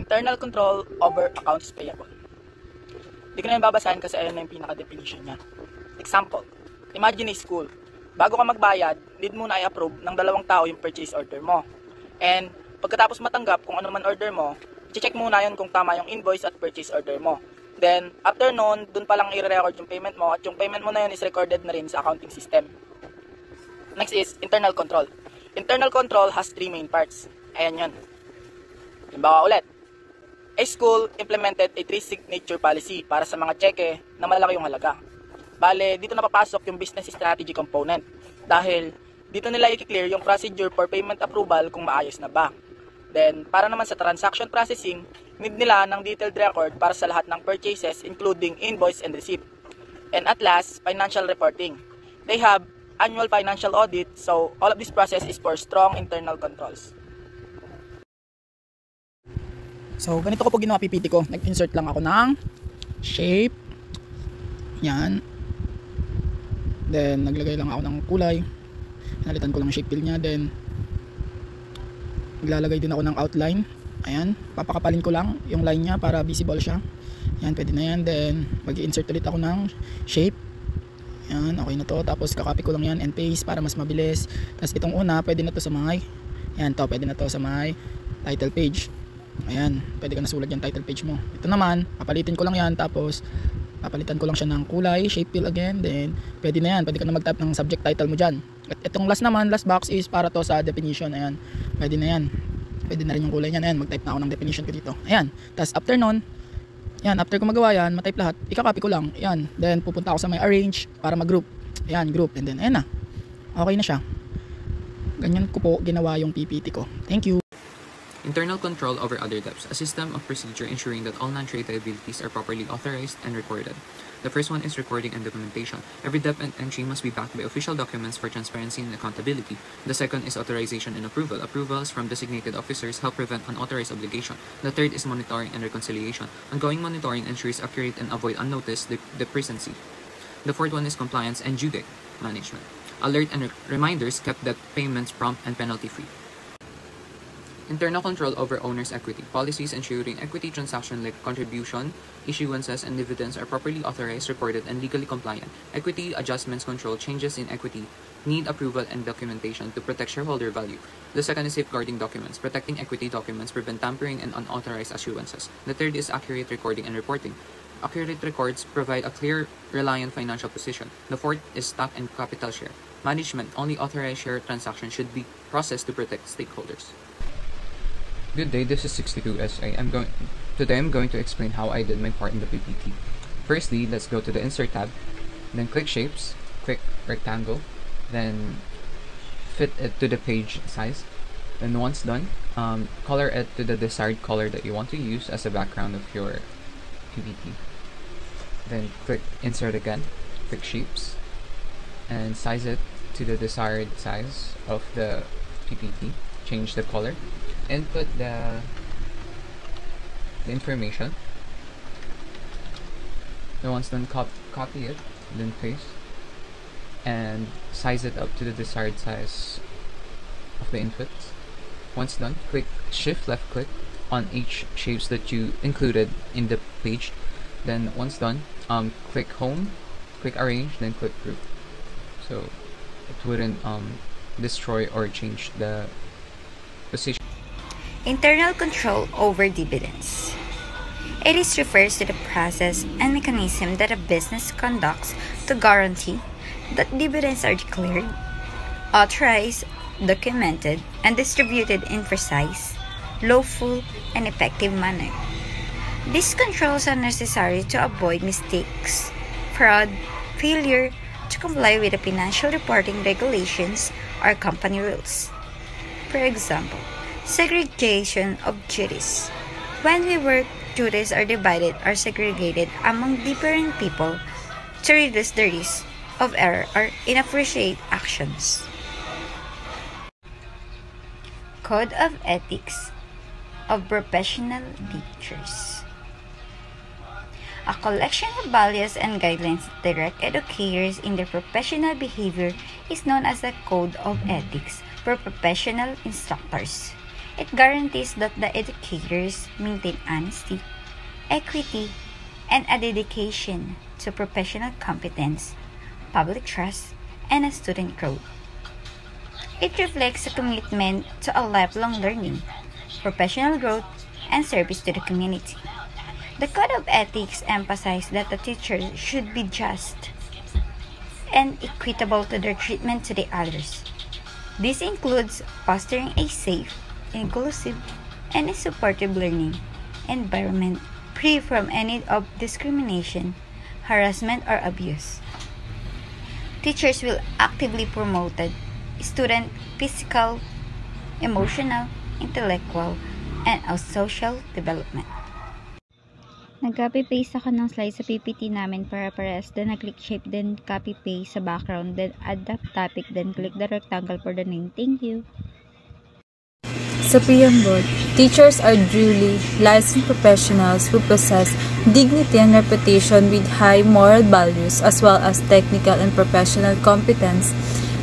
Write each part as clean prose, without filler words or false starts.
internal control over accounts payable. Hindi ko na yung babasahin kasi ayun na yung pinaka-definition niya. Example, imagine a school. Bago ka magbayad, need muna i-approve ng 2 tao yung purchase order mo. And pagkatapos matanggap kung ano man order mo, i-check muna yun kung tama yung invoice at purchase order mo. Then, after nun, dun palang i-record yung payment mo at yung payment mo na yun is recorded na rin sa accounting system. Next is internal control. Internal control has 3 main parts. Ayan yun. Halimbawa ulit, a school implemented a 3-signature policy para sa mga cheque na malaki yung halaga. Bale, dito napapasok yung business strategy component dahil dito nila i-clear yung procedure for payment approval kung maayos na ba. Then, para naman sa transaction processing, need nila ng detailed record para sa lahat ng purchases including invoice and receipt. And at last, financial reporting. They have annual financial audit, so all of this process is for strong internal controls. So, ganito ko po ginawa PPT ko. Nag-insert lang ako ng shape. Yan. Then, naglagay lang ako ng kulay. Nalitan ko lang shape fill niya. Then, maglalagay din ako ng outline. Ayan. Papakapalin ko lang yung line niya para visible siya. Yan, pwede na yan. Then, mag-insert ulit ako ng shape. Yan, okay na to. Tapos, kakopy ko lang yan and paste para mas mabilis. Tapos, itong una, pwede na to sa may, yan to, pwede na to sa may title page. Ayan, pwede ka nasulat yung title page mo. Ito naman, papalitin ko lang yan. Tapos, papalitan ko lang siya ng kulay, shape fill again. Then, pwede na yan. Pwede ka na mag-type ng subject title mo dyan. At itong last naman, last box is para to sa definition. Ayan, pwede na yan. Pwede na rin yung kulay niyan. Ayan, mag-type na ako ng definition ko dito. Ayan, tapos after nun, yan, after ko magawa yan, matype lahat, ikakopy ko lang. Ayan, then pupunta ako sa may arrange para mag-group. Ayan, group. And then, ayan na. Okay na siya. Ganyan ko po ginawa yung PPT ko. Thank you. Internal control over other debts, a system of procedure ensuring that all non-trade liabilities are properly authorized and recorded. The first one is recording and documentation. Every debt and entry must be backed by official documents for transparency and accountability. The second is authorization and approval. Approvals from designated officers help prevent unauthorized obligation. The third is monitoring and reconciliation. Ongoing monitoring ensures accurate and avoid unnoticed depreciancy. The fourth one is compliance and due date management. Alert and reminders kept that payments prompt and penalty-free. Internal control over owner's equity. Policies ensuring equity transactions like contribution, issuances, and dividends are properly authorized, recorded, and legally compliant. Equity adjustments control changes in equity need approval and documentation to protect shareholder value. The second is safeguarding documents. Protecting equity documents prevent tampering and unauthorized issuances. The third is accurate recording and reporting. Accurate records provide a clear, reliant financial position. The fourth is stock and capital share. Management. Only authorized share transactions should be processed to protect stakeholders. Good day, this is 62SA. Today I'm going to explain how I did my part in the PPT. Firstly, let's go to the Insert tab, then click Shapes, click Rectangle, then fit it to the page size. Then once done, color it to the desired color that you want to use as a background of your PPT. Then click Insert again, click Shapes, and size it to the desired size of the PPT. Change the color. Input the information. Then once done, copy it, then paste, and size it up to the desired size of the input. Once done, click Shift left click on each shapes that you included in the page. Then once done, click Home, click Arrange, then click Group. So it wouldn't destroy or change the position. Internal control over dividends. It refers to the process and mechanism that a business conducts to guarantee that dividends are declared, authorized, documented, and distributed in precise, lawful, and effective manner. These controls are necessary to avoid mistakes, fraud, failure to comply with the financial reporting regulations or company rules. For example, segregation of duties. When we work, duties are divided or segregated among different people to reduce the risk of error or inappropriate actions. Code of Ethics of Professional Teachers. A collection of values and guidelines that direct educators in their professional behavior is known as the Code of Ethics for Professional Instructors. It guarantees that the educators maintain honesty, equity, and a dedication to professional competence, public trust, and student growth. It reflects a commitment to a lifelong learning, professional growth, and service to the community. The Code of Ethics emphasizes that the teachers should be just and equitable to their treatment to the others. This includes fostering a safe, inclusive, and a supportive learning environment free from any of discrimination, harassment, or abuse. Teachers will actively promote student physical, emotional, intellectual, and social development. Nag-copy-paste ako ng slide sa PPT namin para parehas. Then, nag-click shape, then copy-paste sa background. Then, add the topic, then click the rectangle for the name. Thank you. Sa PM Board, teachers are duly licensed professionals who possess dignity and reputation with high moral values as well as technical and professional competence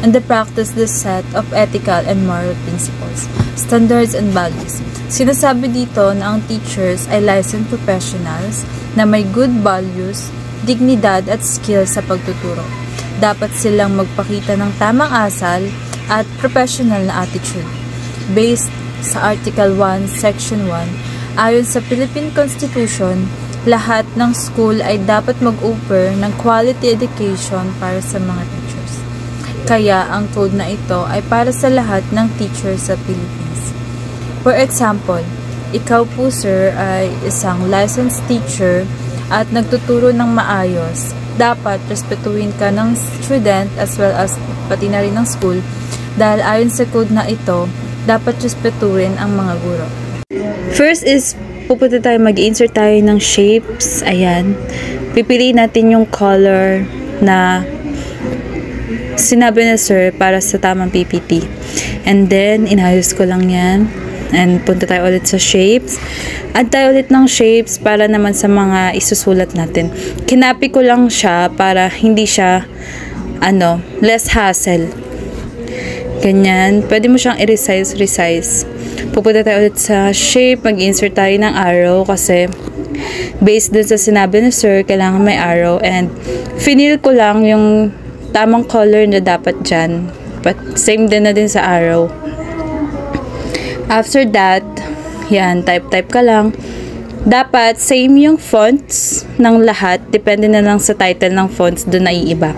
and the practice the set of ethical and moral principles, standards, and values. Sinasabi dito na ang teachers ay licensed professionals na may good values, dignidad at skill sa pagtuturo. Dapat silang magpakita ng tamang asal at professional na attitude. Based sa Article 1, Section 1, ayon sa Philippine Constitution, lahat ng school ay dapat mag-offer ng quality education para sa mga teachers. Kaya ang code na ito ay para sa lahat ng teachers sa Philippines. For example, ikaw po sir ay isang licensed teacher at nagtuturo ng maayos. Dapat respetuhin ka ng student as well as pati na rin ng school dahil ayon sa code na ito, dapat respetuhin ang mga guro. First is, pupunta tayo, mag-insert tayo ng shapes. Ayan. Pipiliin natin yung color na sinabi na sir para sa tamang PPT. And then, inayos ko lang yan. And punta tayo ulit sa shapes. Add tayo ulit ng shapes para naman sa mga isusulat natin. Kinapi ko lang siya para hindi siya, less hassle. Ganyan. Pwede mo siyang i-resize. Pupunta tayo ulit sa shape. Mag-insert tayo ng arrow kasi based dun sa sinabi ni sir, kailangan may arrow. And finil ko lang yung tamang color na dapat dyan. But same din na din sa arrow. After that, yan, type ka lang. Dapat same yung fonts ng lahat. Depende na lang sa title ng fonts, doon na iiba.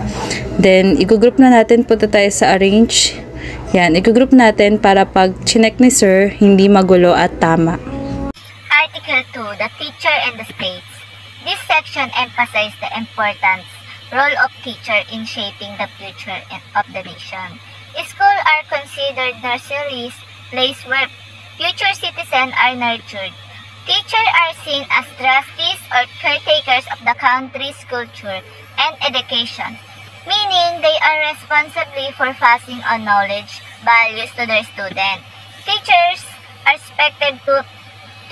Then, i-group na natin. Punta tayo sa arrange. Yan, i-group natin para pag chinek ni sir, hindi magulo at tama. Article 2, the teacher and the states. This section emphasizes the importance role of teacher in shaping the future of the nation. Schools are considered nurseries, place where future citizens are nurtured. Teachers are seen as trustees or caretakers of the country's culture and education, meaning they are responsible for passing on knowledge, values to their students. Teachers are expected to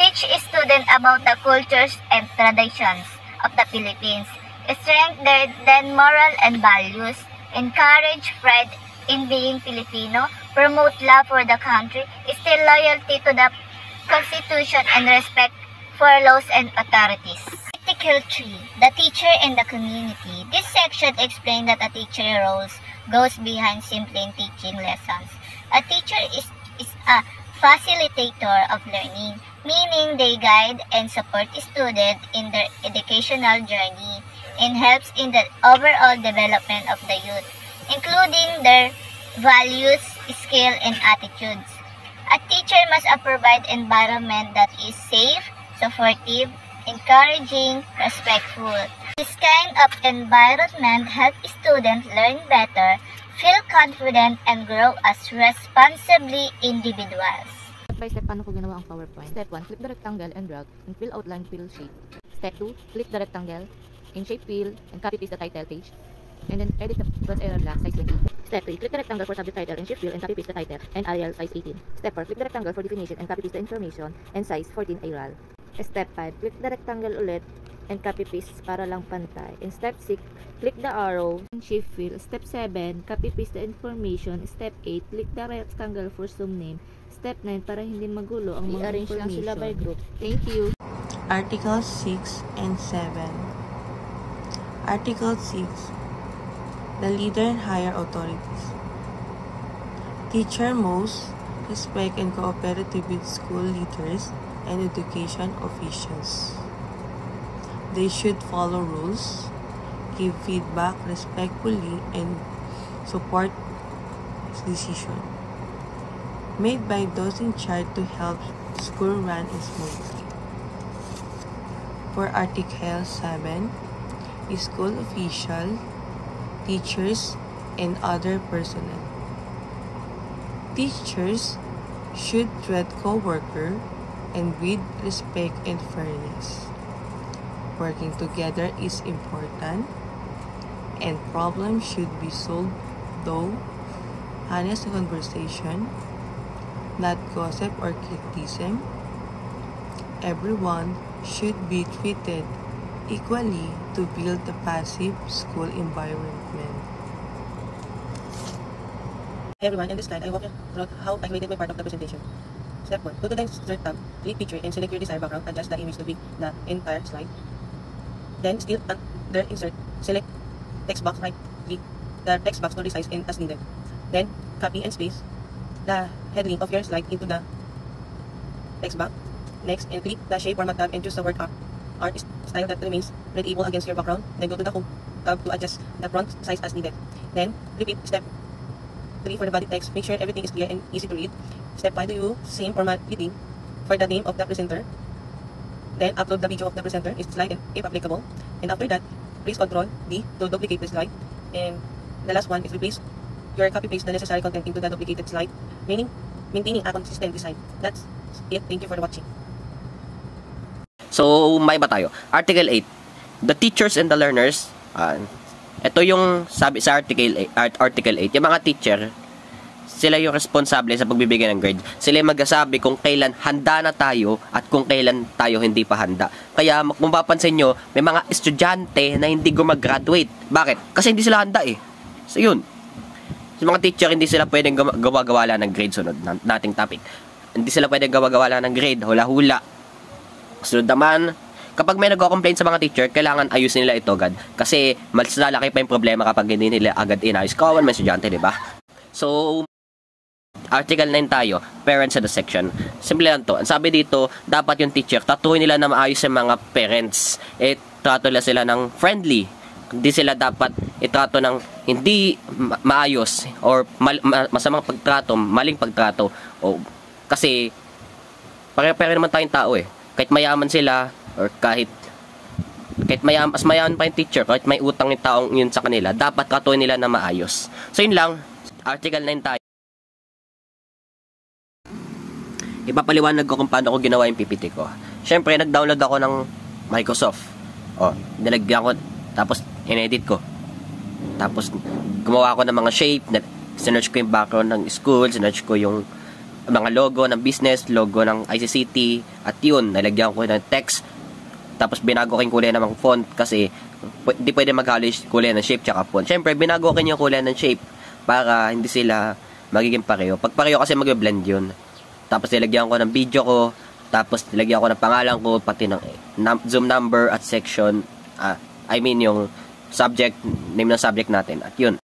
teach students about the cultures and traditions of the Philippines, strengthen their moral and values, encourage pride in being Filipino, promote love for the country, instill loyalty to the Constitution, and respect for laws and authorities. Article 3, the teacher and the community. This section explains that a teacher's role goes behind simply teaching lessons. A teacher is a facilitator of learning, meaning they guide and support students in their educational journey and helps in the overall development of the youth, including their values, skills, and attitudes. A teacher must provide an environment that is safe, supportive, encouraging, respectful. This kind of environment helps students learn better, feel confident, and grow as responsibly individuals. Step by step, paano ko ginawa ang PowerPoint? Step 1, click the rectangle and drag and fill outline, fill shape. Step 2, click the rectangle, in shape fill, and copy paste the title page. And then edit the plus error black size 20. Step 3, click the rectangle for subject title and shift fill and copy paste the title and Arial size 18. Step 4, click the rectangle for definition and copy paste the information and size 14 Arial. Step 5, click the rectangle ulit and copy paste para lang pantay. In step 6, click the arrow and shift fill. Step 7, copy paste the information. Step 8, click the rectangle for zoom name. Step 9, para hindi magulo ang mga I-arrange lang information. sila by group. Thank you. Articles 6 and 7. Article 6. The leader and higher authorities. Teacher most respect and cooperative with school leaders and education officials. They should follow rules, give feedback respectfully, and support decision made by those in charge to help school run smoothly. For Article 7, school official, teachers, and other personnel. Teachers should treat co-worker and with respect and fairness. Working together is important, and problems should be solved through honest conversation, not gossip or criticism. Everyone should be treated equally to build a passive school environment. Hey everyone, in this slide, I walk you through how I created my part of the presentation. Step 1. Go to the Insert tab, click Picture, and select your desired background. Adjust the image to be the entire slide. Then, still under Insert, select text box, right click the text box to resize and as needed. Then, copy and paste the heading of your slide into the text box. Next, and click the Shape Format tab and choose the word art style that remains readable against your background. Then go to the Home tab to adjust the font size as needed. Then, repeat Step 3 for the body text. Make sure everything is clear and easy to read. Step 5, do you same format heading for the name of the presenter. Then, upload the video of the presenter, its slide, if applicable. And after that, press Ctrl D to duplicate the slide. And the last one is replace your copy-paste the necessary content into the duplicated slide, meaning maintaining a consistent design. That's it. Thank you for watching. So, may ba tayo? Article 8. The teachers and the learners. Ito yung sabi sa Article 8. Yung mga teacher, sila yung responsable sa pagbibigay ng grade. Sila yung magsasabi kung kailan handa na tayo at kung kailan tayo hindi pa handa. Kaya kung mapapansin nyo, may mga estudyante na hindi gumag-graduate. Bakit? Kasi hindi sila handa eh. So yun. Sa mga teacher, hindi sila pwedeng gawa-gawala ng grade. Sunod nating topic. Hindi sila pwedeng gawa-gawala ng grade. Hula-hula. Sunod naman, kapag may nagko-complain sa mga teacher, kailangan ayusin nila ito agad. Kasi mas lalaki pa yung problema kapag hindi nila agad inayos. Kawan may estudyante, di ba? So, Article 9 tayo, parents sa the section. Simple lang to. Ang sabi dito, dapat yung teacher, tatuhin nila na maayos yung mga parents. Trato nila sila ng friendly. Hindi sila dapat itrato ng hindi maayos or masamang pagtrato, maling pagtrato. Kasi, pare-pare naman tayong tao eh. Kahit mayaman sila, or kahit mas mayaman pa yung teacher, kahit may utang yung taong yun sa kanila, dapat tratuhin nila na maayos. So, yun lang. Article 9 tayo. Ipapaliwanag ko kung paano ko ginawa yung PPT ko. Siyempre, nag-download ako ng Microsoft. Nilagyan ko, tapos in-edit ko. Tapos, gumawa ko ng mga shape, sinerch ko yung background ng school, sinerch ko yung mga logo ng business, logo ng ICCT, at yun, nilagyan ko ng text. Tapos, binago ko yung kulay ng mga font kasi hindi pwede maghalo yung kulay ng shape tsaka font. Siyempre, binago ko yung kulay ng shape para hindi sila magiging pareho. Pag pareho kasi mag-blend yun. Tapos nilagyan ko ng video ko, tapos nilagyan ko ng pangalan ko, pati ng Zoom number at section, yung subject, name ng subject natin, at yun.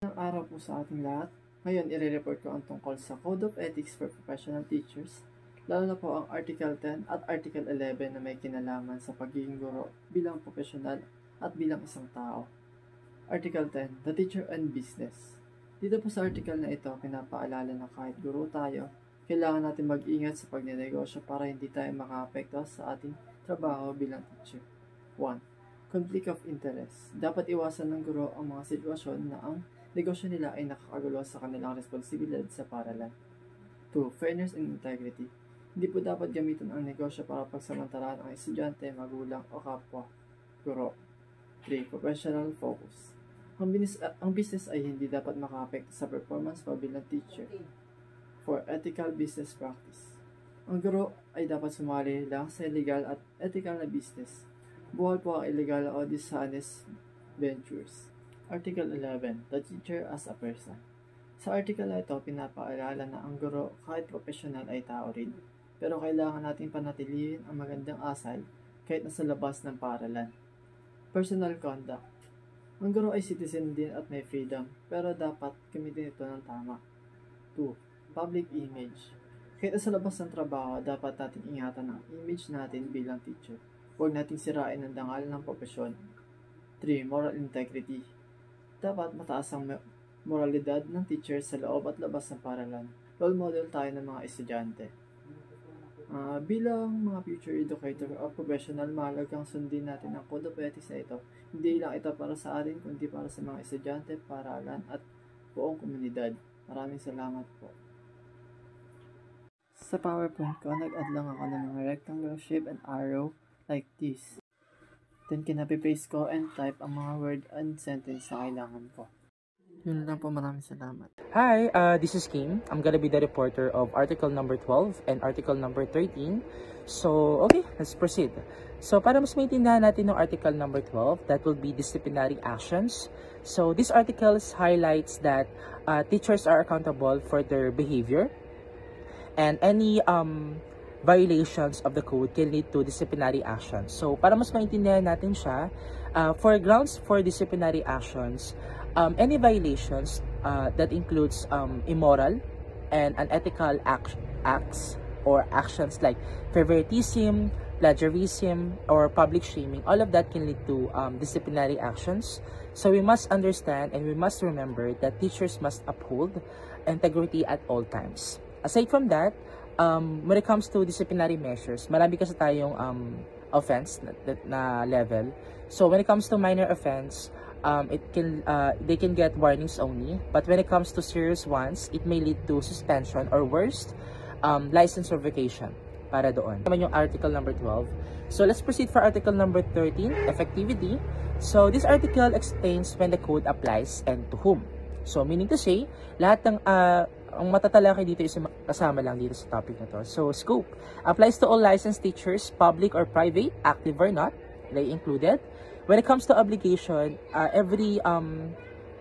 Magandang araw po sa ating lahat. Ngayon, i-report ko ang tungkol sa Code of Ethics for Professional Teachers, lalo na po ang Article 10 at Article 11 na may kinalaman sa pagiging guro bilang profesional at bilang isang tao. Article 10, The Teacher and Business. Dito po sa article na ito, pinapaalala na kahit guro tayo, kailangan natin mag-ingat sa pagnenegosyo para hindi tayo makaapekto sa ating trabaho bilang teacher. 1. Conflict of interest. Dapat iwasan ng guro ang mga sitwasyon na ang negosyo nila ay nakakagulo sa kanilang responsibilidad sa paaralan. 2. Fairness and integrity. Hindi po dapat gamitin ang negosyo para pagsamantalahan ang estudyante, magulang o kapwa guro. 3. Professional focus. Ang business ay hindi dapat makaapekto sa performance mo bilang teacher. For ethical business practice, ang guro ay dapat sumali lang sa legal at ethical na business. Buwal po ang illegal o dishonest ventures. Article 11. The teacher as a person. Sa article na ito, pinapaalala na ang guro kahit professional ay tao rin. Pero kailangan nating panatilihin ang magandang asal kahit nasa labas ng paaralan. Personal conduct. Ang guro ay citizen din at may freedom, pero dapat gamitin ito ng tama. 2. Public image. Kahit nasa labas ng trabaho, dapat nating ingatan ang image natin bilang teacher. Huwag nating sirain ang dangal ng propesyon. 3. Moral integrity. Dapat mataas ang moralidad ng teacher sa loob at labas ng paaralan. Role model tayo ng mga estudyante. Bilang mga future educator o professional, mahalagang sundin natin ang code of ethics na ito. Hindi lang ito para sa atin, kundi para sa mga estudyante, paaralan at buong komunidad. Maraming salamat po. Sa PowerPoint ko, nag-add lang ako ng mga rectangular shape and arrow like this. Then kinapi-paste ko and type ang mga word and sentence na kailangan ko. Yun lang po, maraming salamat. Hi, this is Kim. I'm gonna be the reporter of article number 12 and article number 13. So, okay, let's proceed. So, para mas maintindihan natin ng article number 12, that will be disciplinary actions. So, this article highlights that teachers are accountable for their behavior, and any violations of the code can lead to disciplinary actions. So, para mas maintindihan natin siya, for grounds for disciplinary actions, any violations that includes immoral and unethical acts or actions like favoritism, plagiarism, or public shaming, all of that can lead to disciplinary actions. So we must understand and we must remember that teachers must uphold integrity at all times. Aside from that, when it comes to disciplinary measures, marami kasi tayong offense na level. So when it comes to minor offense, they can get warnings only, but when it comes to serious ones, it may lead to suspension or worst, license revocation para doon. Naman yung article number 12. So let's proceed for article number 13, effectivity. So this article explains when the code applies and to whom. So meaning to say, lahat ng ang matatalakay dito is kasama lang dito sa topic na to. So scope applies to all licensed teachers, public or private, active or not, they included. When it comes to obligation, every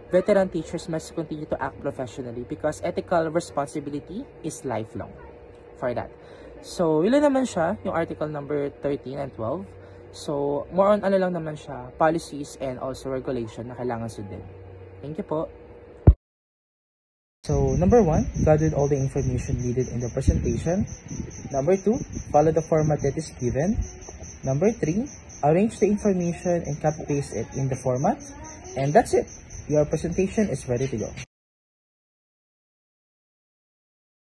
veteran teachers must continue to act professionally because ethical responsibility is lifelong for that. So, yun naman siya, yung article number 13 and 12. So, more on ano lang naman siya, policies and also regulation na kailangan sundin. Thank you po. So, number 1, gather all the information needed in the presentation. Number 2, follow the format that is given. Number 3, arrange the information and copy-paste it in the format. And that's it. Your presentation is ready to go.